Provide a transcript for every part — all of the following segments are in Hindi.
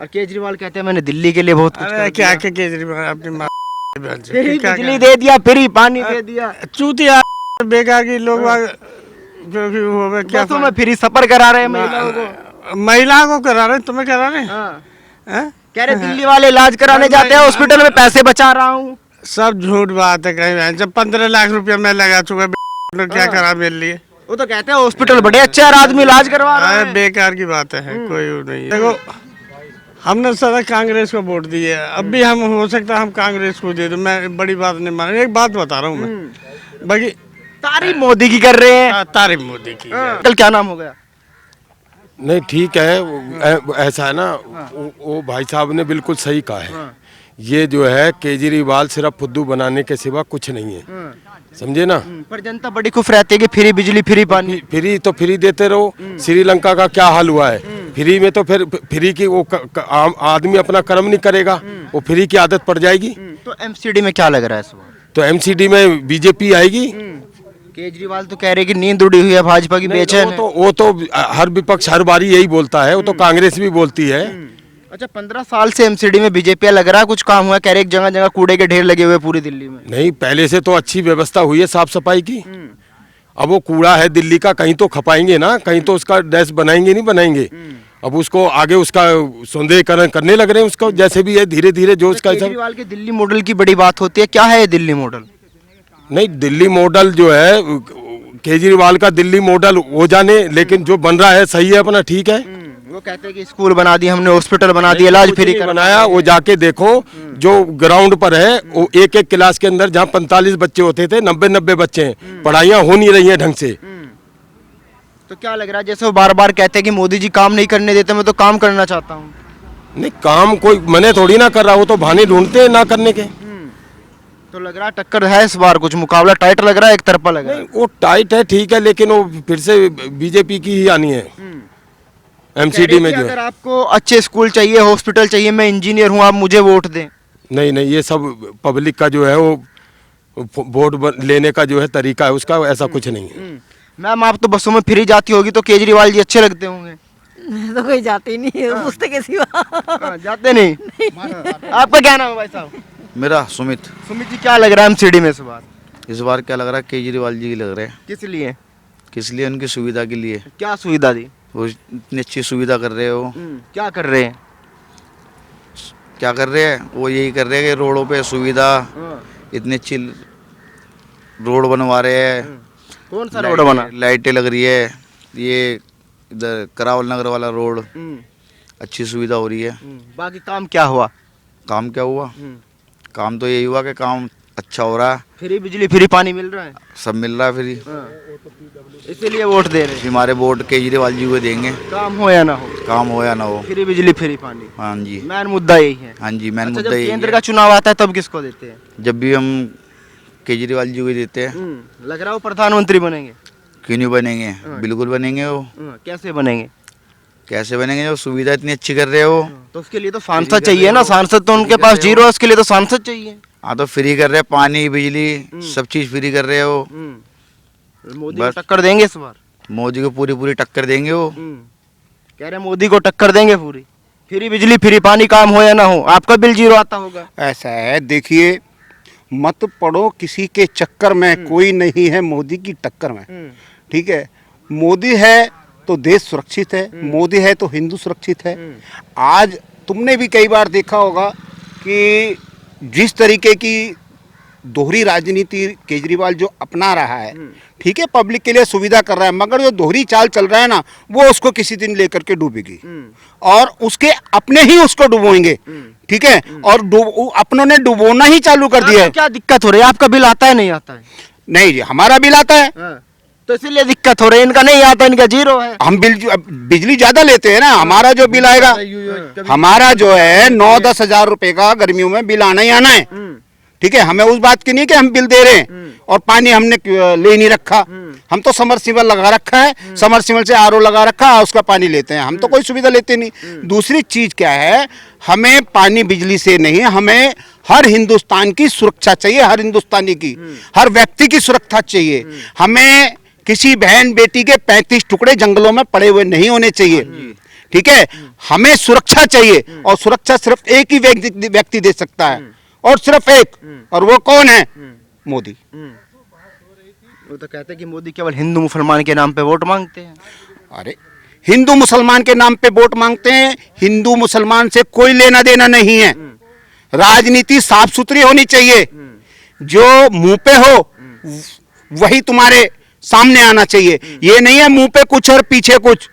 और केजरीवाल कहते हैं मैंने दिल्ली के लिए बहुत कुछ अरे कर क्या दिया। क्या केजरीवाल अपनी माँ फ्री बिजली दे दिया, फ्री पानी दे दिया, चूतिया बेकार की लोग जो कि वो है, क्या बसों में फ्री सफर करा रहे हैं महिलाओं को। महिला को करा रहे, तुम्हें करा रहे हाँ। हैं? कह रहे दिल्ली वाले इलाज कराने जाते हैं हॉस्पिटल में पैसे बचा रहा हूँ। सब झूठ बात है कहीं। जब 15 लाख रुपया मैं लगा चुका, क्या करा मेरे लिए? वो तो कहते हैं हॉस्पिटल बड़े अच्छे हैं, आदमी इलाज करवा रहा अरे है। बेकार की बात है, कोई वो नहीं है। देखो हमने सदा कांग्रेस को वोट दी है, अब भी हम हो सकता है हम कांग्रेस को दे दो, मैं बड़ी बात नहीं मान। एक बात बता रहा हूँ मैं, बाकी तारीफ मोदी की कर रहे हैं। तारीफ मोदी की। कल क्या नाम हो गया? नहीं ठीक है, ऐसा है ना, वो भाई साहब ने बिल्कुल सही कहा है। ये जो है केजरीवाल सिर्फ फुद्दू बनाने के सिवा कुछ नहीं है, समझे ना। पर जनता बड़ी खुश रहती है कि फ्री बिजली फ्री पानी। फ्री तो फ्री देते रहो। श्रीलंका का क्या हाल हुआ है, फ्री में तो फिर फ्री की वो आम आदमी अपना कर्म नहीं करेगा, वो फ्री की आदत पड़ जाएगी। तो एमसीडी में क्या लग रहा है इस बार? तो एमसीडी में बीजेपी आएगी। केजरीवाल तो कह रहे कि नींद उड़ी हुई है भाजपा की, बेचैन है। वो तो हर विपक्ष हर बारी यही बोलता है, वो तो कांग्रेस भी बोलती है। अच्छा, 15 साल से एमसीडी में बीजेपी लग रहा है, कुछ काम हुआ? कह रहे एक जगह जगह कूड़े के ढेर लगे हुए पूरी दिल्ली में। नहीं, पहले से तो अच्छी व्यवस्था हुई है साफ सफाई की। अब वो कूड़ा है दिल्ली का, कहीं तो खपाएंगे ना, कहीं तो उसका डैश बनाएंगे नहीं बनाएंगे। अब उसको आगे उसका सौंदर्यीकरण करने लग रहे हैं उसको, जैसे भी है धीरे धीरे जो उसका। केजरीवाल के दिल्ली मॉडल की बड़ी बात होती है, क्या है ये दिल्ली मॉडल? नहीं, दिल्ली मॉडल जो है केजरीवाल का दिल्ली मॉडल हो जाने, लेकिन जो बन रहा है सही है अपना, ठीक है। वो कहते हैं कि स्कूल बना दिए हमने, हॉस्पिटल बना दिया, इलाज फ्री बनाया। वो जाके देखो जो ग्राउंड पर है, वो एक एक क्लास के अंदर जहाँ 45 बच्चे होते थे 90 बच्चे हैं, पढ़ाइयाँ हो नहीं रही हैं ढंग से। तो क्या लग रहा है, जैसे वो बार बार कहते हैं कि मोदी जी काम नहीं करने देते, मैं तो काम करना चाहता हूँ। नहीं, काम कोई मने थोड़ी ना कर रहा, वो तो बहाने ढूंढते हैं ना करने के। तो लग रहा है टक्कर है इस बार, कुछ मुकाबला टाइट लग रहा है, एक तरफा लग रहा है। वो टाइट है ठीक है, लेकिन वो फिर से बीजेपी की ही आनी है एमसीडी में जो अगर है। आपको अच्छे स्कूल चाहिए, हॉस्पिटल चाहिए, मैं इंजीनियर हूँ, आप मुझे वोट दें। नहीं नहीं, ये सब पब्लिक का जो है वो वोट लेने का जो है तरीका है उसका, ऐसा कुछ नहीं है। मैम, आप तो बसों में फ्री जाती होगी, तो केजरीवाल जी अच्छे लगते होंगे। मैं तो कोई जाती नहीं है पूछते के सिवा। जाते नहीं। आपका क्या नाम है भाई साहब? मेरा सुमित। सुमित जी, क्या लग रहा है एमसीडी में इस बार? इस बार क्या लग रहा है, केजरीवाल जी की लग रहे हैं। किस लिए? किस लिए? उनकी सुविधा के लिए। क्या सुविधा दी? वो इतनी अच्छी सुविधा कर रहे हो। क्या कर रहे हैं? क्या कर रहे हैं? वो यही कर रहे हैं कि रोडों पे सुविधा, इतनी अच्छी रोड बनवा रहे हैं। कौन सा रोड बना? लाइटें लग रही है, ये इधर करावल नगर वाला रोड, अच्छी सुविधा हो रही है। बाकी काम क्या हुआ? काम क्या हुआ? काम तो यही हुआ कि काम अच्छा हो रहा है, फ्री बिजली फ्री पानी मिल रहा है, सब मिल रहा है फ्री। इसीलिए वोट दे रहे हैं। हमारे वोट केजरीवाल जी को देंगे, काम हो या ना हो, काम हो या ना हो। फ्री बिजली फ्री पानी, हाँ जी, मेन मुद्दा यही है। हाँ जी, मैंने अच्छा, मुद्दा जब यही केंद्र है। का चुनाव आता है तब किसको देते हैं? जब भी हम केजरीवाल जी को देते हैं। लग रहा है वो प्रधानमंत्री बनेंगे। क्यों नहीं बनेंगे? बिल्कुल बनेंगे। वो कैसे बनेंगे? कैसे बनेंगे? जो सुविधा इतनी अच्छी कर रहे हो। तो उसके लिए तो सांसद चाहिए ना, सांसद तो उनके पास जीरो है, उसके लिए तो सांसद चाहिए। हाँ, तो फ्री कर रहे हैं, पानी बिजली सब चीज फ्री कर रहे हो। मोदी को बस। टक्कर देंगे इस बार। मोदी को पूरी पूरी टक्कर देंगे वो। कह रहे मोदी को टक्कर देंगे पूरी, फ्री बिजली फ्री पानी, काम हो या ना हो। आपका बिल जीरो आता होगा। ऐसा है, देखिए, मत पड़ो किसी के चक्कर में, कोई नहीं है मोदी की टक्कर में। ठीक है, मोदी है तो देश सुरक्षित है, मोदी है तो हिंदू सुरक्षित है। आज तुमने भी कई बार देखा होगा कि जिस तरीके की दोहरी राजनीति केजरीवाल जो अपना रहा है, ठीक है, पब्लिक के लिए सुविधा कर रहा है, मगर जो दोहरी चाल चल रहा है ना, वो उसको किसी दिन लेकर के डूबेगी और उसके अपने ही उसको डुबोएंगे। ठीक है, और अपनों ने डुबोना ही चालू कर दिया है। क्या दिक्कत हो रही है? आपका बिल आता है नहीं आता है? नहीं जी, हमारा बिल आता है, तो इसीलिए दिक्कत हो रही है। इनका नहीं आता, इनका जीरो है। हम बिजली ज्यादा लेते हैं ना, हमारा जो बिल आएगा, हमारा जो है 9-10 हजार रुपए का गर्मियों में बिल आना ही आना है। ठीक है, हमें उस बात की नहीं कि हम बिल दे रहे हैं और पानी हमने ले नहीं रखा। हम तो समरसीबल लगा रखा है, समरसीबल से आरओ लगा रखा है, उसका पानी लेते हैं। हम तो कोई सुविधा लेते नहीं। दूसरी चीज क्या है, हमें पानी बिजली से नहीं, हमें हर हिंदुस्तान की सुरक्षा चाहिए, हर हिंदुस्तानी की, हर व्यक्ति की सुरक्षा चाहिए। हमें किसी बहन बेटी के 35 टुकड़े जंगलों में पड़े हुए नहीं होने चाहिए। ठीक है, हमें सुरक्षा चाहिए और सुरक्षा सिर्फ एक ही व्यक्ति दे सकता है और सिर्फ एक, और वो कौन है? मोदी। वो तो कहते हैं कि मोदी केवल हिंदू मुसलमान के नाम पे वोट मांगते हैं। अरे हिंदू मुसलमान के नाम पे वोट मांगते हैं, हिंदू मुसलमान से कोई लेना देना नहीं है। राजनीति साफ सुथरी होनी चाहिए, जो मुंह पे हो वही तुम्हारे सामने आना चाहिए। ये नहीं है मुंह पे कुछ और पीछे कुछ।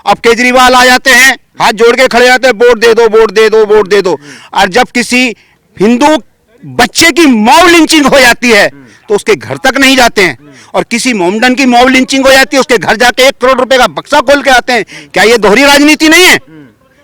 अब केजरीवाल आ जाते हैं, हाथ जोड़ के खड़े जाते हैं, वोट दे दो, वोट दे दो, वोट दे दो। और जब किसी हिंदू बच्चे की मॉब लिंचिंग हो जाती है तो उसके घर तक नहीं जाते हैं, और किसी मोमडन की मॉब लिंचिंग हो जाती है उसके घर जाके 1 करोड़ रुपए का बक्सा खोल के आते हैं। क्या ये दोहरी राजनीति नहीं है?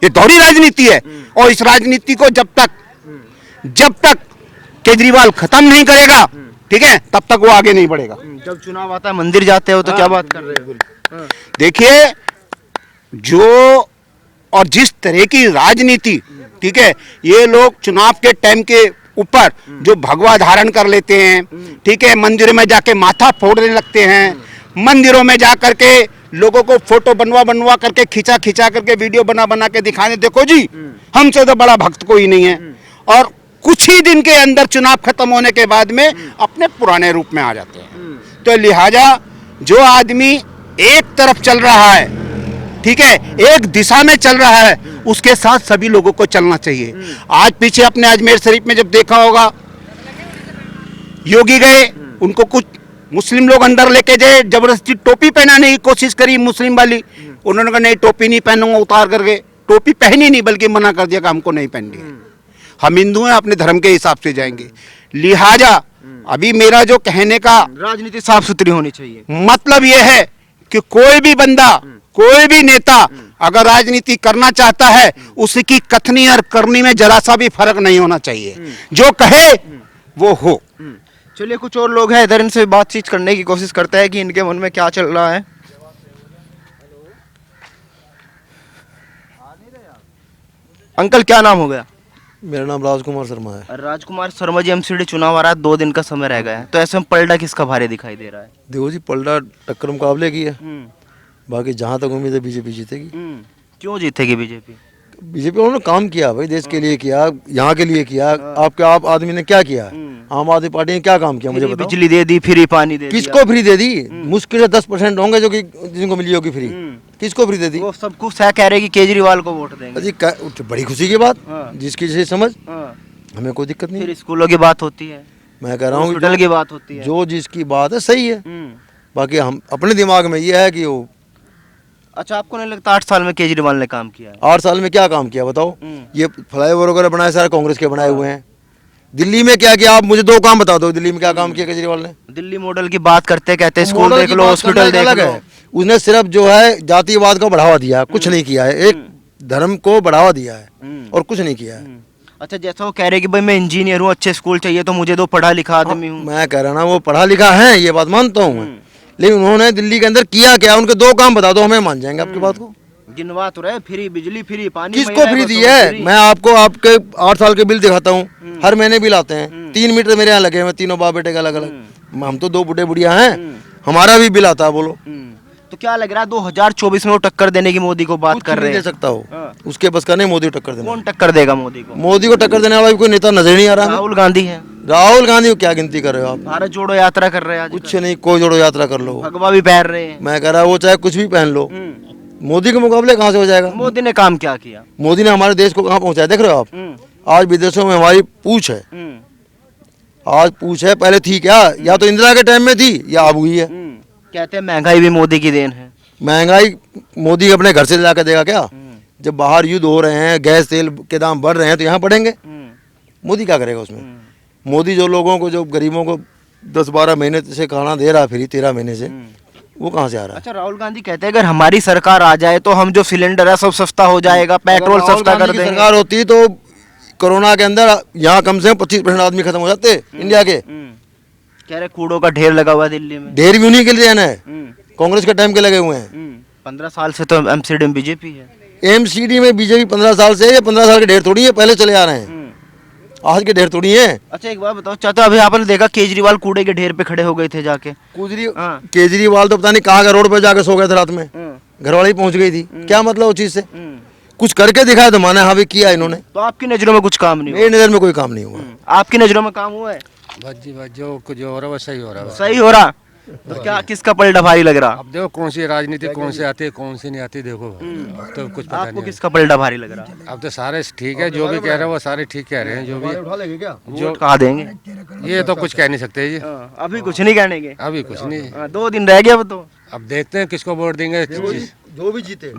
ये दोहरी राजनीति है। और इस राजनीति को जब तक केजरीवाल खत्म नहीं करेगा, ठीक है, तब तक वो आगे नहीं बढ़ेगा। जब चुनाव आता है मंदिर जाते हो तो क्या बात कर रहे हो? देखिए, जो और जिस तरह की राजनीति, ठीक है, ये लोग चुनाव के टाइम के ऊपर जो भगवा धारण कर लेते हैं, ठीक है, मंदिर में जाके माथा फोड़ने लगते हैं, मंदिरों में जा करके लोगों को फोटो बनवा करके खिंचा करके वीडियो बना के दिखाने, देखो जी हमसे तो बड़ा भक्त कोई नहीं है, और कुछ ही दिन के अंदर चुनाव खत्म होने के बाद में अपने पुराने रूप में आ जाते हैं। तो लिहाजा जो आदमी एक तरफ चल रहा है, ठीक है, एक दिशा में चल रहा है, उसके साथ सभी लोगों को चलना चाहिए। आज पीछे अपने अजमेर शरीफ में जब देखा होगा, योगी गए, उनको कुछ मुस्लिम लोग अंदर लेके गए, जबरदस्ती टोपी पहनाने की कोशिश करी मुस्लिम वाली, उन्होंने कहा नहीं टोपी नहीं पहनूंगा, उतार करके टोपी पहनी नहीं बल्कि मना कर दिया कि हमको नहीं पहननी है, हम हिंदू हैं, अपने धर्म के हिसाब से जाएंगे। लिहाजा अभी मेरा जो कहने का राजनीति साफ सुथरी होनी चाहिए। मतलब यह है कि कोई भी बंदा, कोई भी नेता अगर राजनीति करना चाहता है, उसकी कथनी और करनी में जरा सा भी फर्क नहीं होना चाहिए, जो कहे वो हो। चलिए, कुछ और लोग हैं इधर, इनसे बातचीत करने की कोशिश करते हैं कि इनके मन में क्या चल रहा है। अंकल, क्या नाम हो गया? मेरा नाम राजकुमार शर्मा है। राजकुमार शर्मा जी, एमसीडी चुनाव आ रहा है, 2 दिन का समय रह गया है, तो ऐसे में पलड़ा किसका भारी दिखाई दे रहा है? देखो जी, पलटा टक्कर मुकाबले की है, बाकी जहाँ तक उम्मीद है बीजेपी जीतेगी। क्यों जीतेगी बीजेपी? बीजेपी उन्होंने काम किया भाई, देश के लिए किया, यहाँ के लिए किया। आपके आप आदमी ने क्या किया? आम आदमी पार्टी ने क्या काम किया मुझे बताओ? बिजली दे दी, फ्री पानी दे दिया। किसको फ्री दे दी? मुश्किल से 10% होंगे जो कि जिनको मिली होगी फ्री। किसको फ्री दे दी? वो सब कुछ है, कह रहे कि केजरीवाल को वोट देंगे। जी बड़ी खुशी की बात, जिसकी जैसे समझ, हमें कोई दिक्कत नहीं। फिर स्कूलों की बात होती है, मैं कह रहा हूँ हॉस्पिटल की बात होती है, जो जिसकी बात है सही है। बाकी हम अपने दिमाग में ये है कि वो अच्छा, आपको नहीं लगता 8 साल में केजरीवाल ने काम किया है? 8 साल में क्या काम किया बताओ? ये फ्लाईओवर वगैरह बनाए सारे कांग्रेस के बनाए हुए हैं। दिल्ली में क्या किया? आप मुझे 2 काम बता दो, दिल्ली में क्या काम किया केजरीवाल ने? दिल्ली मॉडल की बात करते, कहते हैं स्कूल देख लो, हॉस्पिटल देख लो। उसने सिर्फ जो है जातिवाद को बढ़ावा दिया, कुछ नहीं किया है। एक धर्म को बढ़ावा दिया है और कुछ नहीं किया है। अच्छा, जैसा वो कह रहे कि भाई मैं इंजीनियर हूँ, अच्छे स्कूल चाहिए तो मुझे दो, पढ़ा लिखा आदमी हूँ। मैं कह रहा ना, वो पढ़ा लिखा है, ये बात मानता हूँ मैं, लेकिन उन्होंने दिल्ली के अंदर किया क्या? उनके 2 काम बता दो, हमें मान जाएंगे आपकी बात को। गिनवा तो रहे, फ्री बिजली, फ्री पानी। किसको फ्री दी है? मैं आपको आपके 8 साल के बिल दिखाता हूँ, हर महीने बिल आते हैं। 3 मीटर मेरे यहाँ लगे हैं, तीनों बाप बेटे का अलग अलग। हम तो 2 बुढ़े बुढ़िया हैं, हमारा भी बिल आता है। बोलो तो क्या लग रहा है 2024 में वो टक्कर देने की मोदी को बात कर रहे हैं? दे सकता हो, उसके बस का नहीं मोदी को टक्कर देना। कौन टक्कर देगा मोदी को? मोदी को टक्कर देने वाला कोई नेता नजर नहीं आ रहा। राहुल गांधी है। राहुल गांधी को क्या गिनती कर रहे हो आप? भारत जोड़ो यात्रा कर रहे हैं आज। कुछ नहीं, कोई जोड़ो यात्रा कर लो, भगवा भी पहन रहे हैं। मैं कह रहा वो चाहे कुछ भी पहन लो, मोदी के मुकाबले कहाँ से हो जाएगा? मोदी ने काम क्या किया? मोदी ने हमारे देश को कहाँ पहुँचाया देख रहे हो आप? आज विदेशों में हमारी पूछ है, आज पूछ है, पहले थी क्या? या तो इंदिरा के टाइम में थी या अब हुई है। कहते हैं महंगाई भी मोदी की देन है। महंगाई मोदी अपने घर से लाकर देगा क्या? जब बाहर युद्ध हो रहे हैं, गैस तेल के दाम बढ़ रहे हैं, तो यहाँ बढ़ेंगे। मोदी क्या करेगा उसमें? मोदी जो लोगों को, जो गरीबों को 10-12 महीने से खाना दे रहा फ्री, 13 महीने से, वो कहाँ से आ रहा है? अच्छा, राहुल गांधी कहते हैं अगर हमारी सरकार आ जाए तो हम जो सिलेंडर है सब सस्ता हो जाएगा, पेट्रोल सस्ता कर देंगे। सरकार होती तो कोरोना के अंदर यहाँ कम से कम 25% आदमी खत्म हो जाते इंडिया के। कह रहे कूड़ों का ढेर लगा हुआ है दिल्ली में। ढेर भी उन्हीं के लिए है, कांग्रेस के टाइम के लगे हुए हैं। 15 साल से तो एमसीडी में बीजेपी है। एमसीडी में बीजेपी 15 साल से, ये 15 साल के ढेर थोड़ी है, पहले चले आ रहे हैं, आज के ढेर थोड़ी है। अच्छा, एक बात बताओ चाचा, अभी आपने देखा केजरीवाल कूड़े के ढेर पे खड़े हो गए थे जाके। केजरीवाल तो पता नहीं कहाँ का रोड पे जाके सो गए थे रात में। घरवाली पहुंच गई थी, क्या मतलब उस चीज से? कुछ करके दिखाया तो माना हाँ भी किया इन्होंने। तो आपकी नजरों में कुछ काम नहीं हुआ? मेरी नजर में कोई काम नहीं हुआ। आपकी नजरों में काम हुआ है? बस जी बस जो कुछ हो रहा है वो सही हो रहा है। सही हो रहा? तो क्या किसका पलड़ा भारी लग रहा? अब देखो कौन सी राजनीति कौन सी आती है कौन सी नहीं आती, देखो अब तो कुछ पता आपको नहीं। किसका पलड़ा भारी लग रहा? अब तो सारे ठीक है, जो भी कह रहे हैं वो सारे ठीक कह रहे हैं, जो भी जो कहा देंगे? ये तो कुछ कह नहीं सकते जी, अभी कुछ नहीं कहने के? अभी कुछ नहीं। 2 दिन रह गए अब तो। अब देखते हैं किसको वोट देंगे। जो भी जीते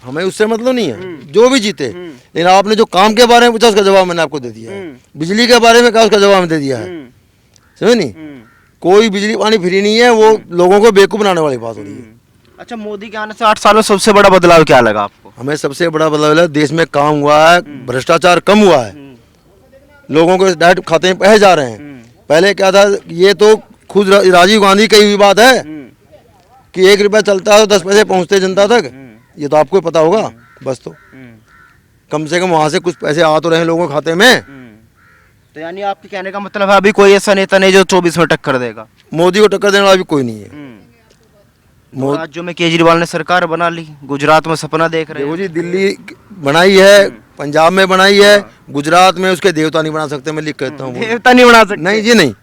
हमें उससे मतलब नहीं है, जो भी जीते। लेकिन आपने जो काम के बारे में पूछा उसका जवाब मैंने आपको दे दिया है। बिजली के बारे में कहा उसका जवाब दे दिया है, समझे नहीं? कोई बिजली पानी फ्री नहीं है, वो लोगों को बेवकूफ बनाने वाली बात हो रही है। अच्छा, मोदी के आने से 8 सालों में सबसे बड़ा बदलाव क्या लगा आपको? हमें सबसे बड़ा बदलाव है, देश में काम हुआ है, भ्रष्टाचार कम हुआ है, लोगों के डायरेक्ट खाते में पैसे जा रहे हैं। पहले क्या था, ये तो खुद राजीव गांधी की हुई बात है कि 1 रुपया चलता है तो 10 पैसे पहुंचते जनता तक, ये तो आपको पता होगा। बस तो कम से कम वहां से कुछ पैसे आ तो रहे हैं लोगों के खाते में। तो यानी आपके कहने का मतलब है अभी कोई ऐसा नेता नहीं जो 24 में टक्कर देगा? मोदी को टक्कर देने वाला भी कोई नहीं है। राज्यों में केजरीवाल ने सरकार बना ली, गुजरात में सपना देख रहे देखो हैं। जी, दिल्ली बनाई है, पंजाब में बनाई है, गुजरात में उसके देवता नहीं बना सकते, मैं लिख कहता हूँ। देवता नहीं बना सकते? नहीं जी नहीं,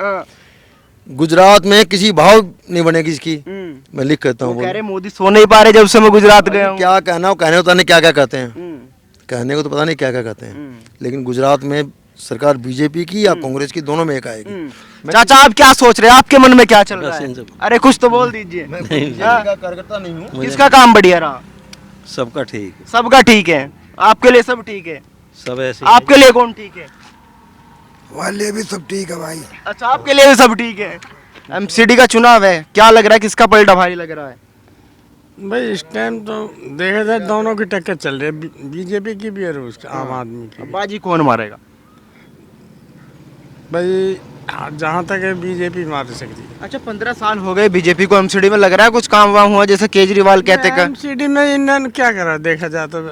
गुजरात में किसी भाव नहीं बनेगी इसकी, मैं लिख कहता वो हूँ। कह रहे मोदी सो नहीं पा रहे जब से मैं गुजरात गया हूँ। क्या कहना हो, कहने को पता नहीं क्या क्या कहते हैं, कहने को तो पता नहीं क्या क्या कहते हैं, लेकिन गुजरात में सरकार बीजेपी की या कांग्रेस की, दोनों में एक आएगी। चाचा आप क्या सोच रहे हैं, आपके मन में क्या चल रहा है? अरे कुछ तो बोल दीजिए। कार्यकर्ता नहीं हूँ। किसका काम बढ़िया रहा? सबका ठीक, सबका ठीक है? आपके लिए सब ठीक है? सब ऐसे आपके लिए कौन ठीक है? वाले भी सब ठीक है भाई। अच्छा, आपके लिए भी सब ठीक है। एमसीडी का चुनाव है, क्या लग रहा है किसका पलड़ा भारी लग रहा है? भाई इस टाइम तो देखा जाए दोनों की टक्कर चल रही है, बीजेपी की भी और उसका आम आदमी की भी। बाजी कौन मारेगा? भाई जहाँ तक है बीजेपी मार सकती है। अच्छा, 15 साल हो गए बीजेपी को, एमसीडी में लग रहा है कुछ काम वाम हुआ जैसे केजरीवाल कहते का? एमसीडी में इन्होंने क्या करा देखा जाए तो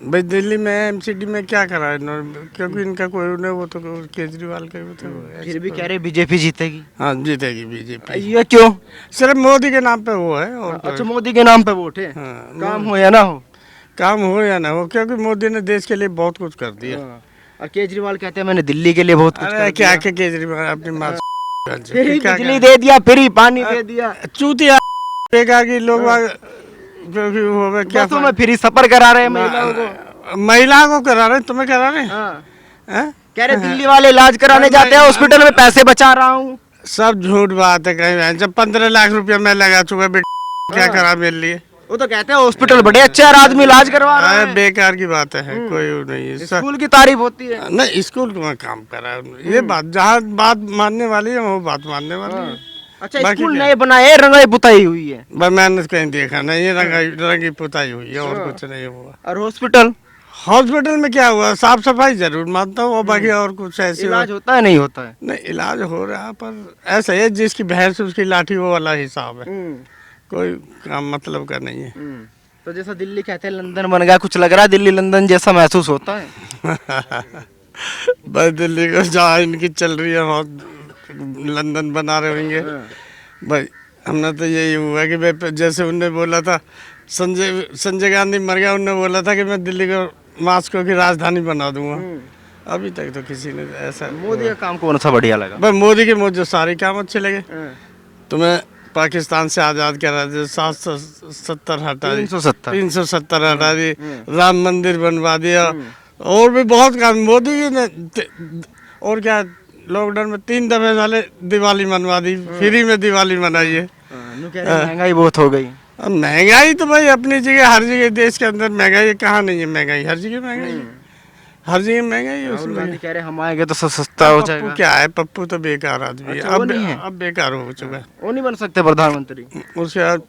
भाई, दिल्ली में एमसीडी में क्या करा इन्होंने, क्योंकि इनका कोई नहीं, वो तो केजरीवाल का भी तो। फिर भी कह रहे बीजेपी जीतेगी। हाँ जीतेगी बीजेपी। ये क्यों? सिर्फ मोदी के नाम पे वो है और अच्छा, मोदी के नाम पे वोट है? हाँ, काम हो या ना हो? काम हो या ना हो, क्योंकि मोदी ने देश के लिए बहुत कुछ कर दिया। और केजरीवाल कहते हैं मैंने दिल्ली के लिए बहुत कुछ अरे कर क्या दिया। क्या केजरीवाल अपनी माँ फ्री बिजली दे दिया, फ्री पानी दे दिया, चूतिया बेकार की लोग क्योंकि वो क्या बसों में फ्री सफर करा रहे हैं महिलाओं को। महिलाओं को करा रहे, तुम्हें करा रहे हैं? कह रहे दिल्ली वाले इलाज कराने जाते हैं, हॉस्पिटल में पैसे बचा रहा हूँ। सब झूठ बात है कहीं। जब 15 लाख रुपया मैं लगा चुका, क्या करा मेरे लिए? वो तो कहते हैं हॉस्पिटल बड़े अच्छे हैं, आदमी इलाज करवा रहा है। बेकार की बात है, कोई वो नहीं है। स्कूल की तारीफ होती है। नहीं, स्कूल में काम करा है, ये बात जहाँ बात मानने वाली है वो बात मानने वाली है। अच्छा, बाकी स्कूल क्या? नए बनाए, रंगाई पुताई हुई है? बस मैंने कहीं देखा नहीं, ये रंगी पुताई हुई है और कुछ नहीं हुआ। और हॉस्पिटल? हॉस्पिटल में क्या हुआ, साफ सफाई जरूर मानता हूँ, और बाकी और कुछ ऐसे इलाज होता है नहीं होता है? नहीं, इलाज हो रहा, पर ऐसा है जिसकी भैंस उसकी लाठी, वो वाला हिसाब है, कोई काम मतलब का नहीं है। तो जैसा दिल्ली कहते हैं लंदन बन गया, कुछ लग रहा है दिल्ली लंदन जैसा महसूस होता है? बस दिल्ली को जहाँ इनकी चल रही है बहुत लंदन बना रहे होंगे भाई। हमने तो यही हुआ कि भाई, जैसे उनने बोला था संजय गांधी मर गया, उनने बोला था कि मैं दिल्ली को मास्को की राजधानी बना दूंगा। अभी तक तो किसी ने ऐसा। मोदी का काम कौन सा बढ़िया लगा? भाई मोदी के मुझे सारे काम अच्छे लगे। तुम्हें पाकिस्तान से आज़ाद करा दिया, 770 हटा दी, 370 हटा दी, राम मंदिर बनवा दिया, और भी बहुत काम मोदी जी ने। और क्या, लॉकडाउन में 3 दफे साले दिवाली मनवा दी, फ्री में दिवाली मनाई है। महंगाई बहुत हो गई। अब महंगाई तो भाई अपनी जगह, हर जगह देश के अंदर महंगाई, कहाँ नहीं है महंगाई, हर जगह महंगाई है, हर जगह महंगाई है। उसमें कह रहे हम आएंगे तो सब सस्ता हो जाएगा। क्या है, पप्पू तो बेकार आदमी है, अच्छा, वो नहीं है? अब बेकार हो चुका है, वो नहीं बन सकते प्रधानमंत्री? उसके बाद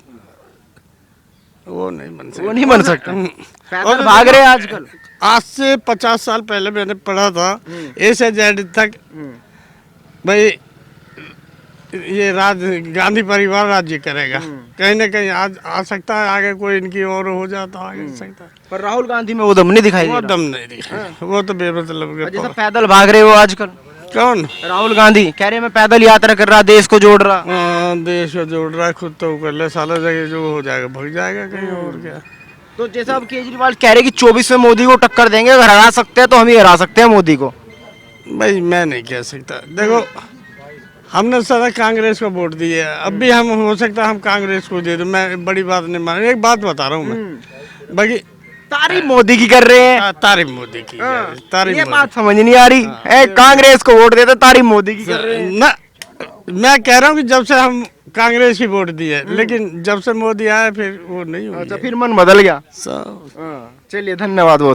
वो नहीं बन सकता, वो नहीं बन सकता। पैदल भाग रहे हैं आजकल। आज से 50 साल पहले मैंने पढ़ा था ए से जेड तक भाई, ये गांधी परिवार राज्य करेगा। कहीं ना कहीं आज आ सकता है, आगे कोई इनकी और हो जाता आगे सकता है, पर राहुल गांधी में वो दम नहीं दिखाई दे वो रहा। दम नहीं दिखा, वो तो बेमतलब जैसा पैदल भाग रहे हो आजकल। कौन? राहुल गांधी कह रहे हैं मैं पैदल यात्रा कर रहा, देश को जोड़ रहा। देश को जोड़ रहा है, खुद तो कर ले साला, जगह जो हो जाएगा भग जाएगा कहीं और क्या। तो जैसा अब केजरीवाल कह रहे हैं कि 24 में मोदी को टक्कर देंगे, अगर हरा सकते हैं तो हम ही हरा सकते हैं मोदी को। भाई मैं नहीं कह सकता, देखो हमने सारा कांग्रेस को वोट दिए, अब भी हम हो सकता है हम कांग्रेस को दे दो, मैं बड़ी बात नहीं मान, एक बात बता रहा हूँ मैं, बाकी तारीफ मोदी की कर रहे हैं। तारीफ मोदी की, तारीफ ये मोदी। बात समझ नहीं आ रही है, कांग्रेस को वोट देते तारीफ मोदी की कर रहे हैं। ना मैं कह रहा हूँ कि जब से हम कांग्रेस की वोट दी है, लेकिन जब से मोदी आया फिर वो नहीं हुआ। अच्छा, फिर मन बदल गया। सब चलिए धन्यवाद बहुत।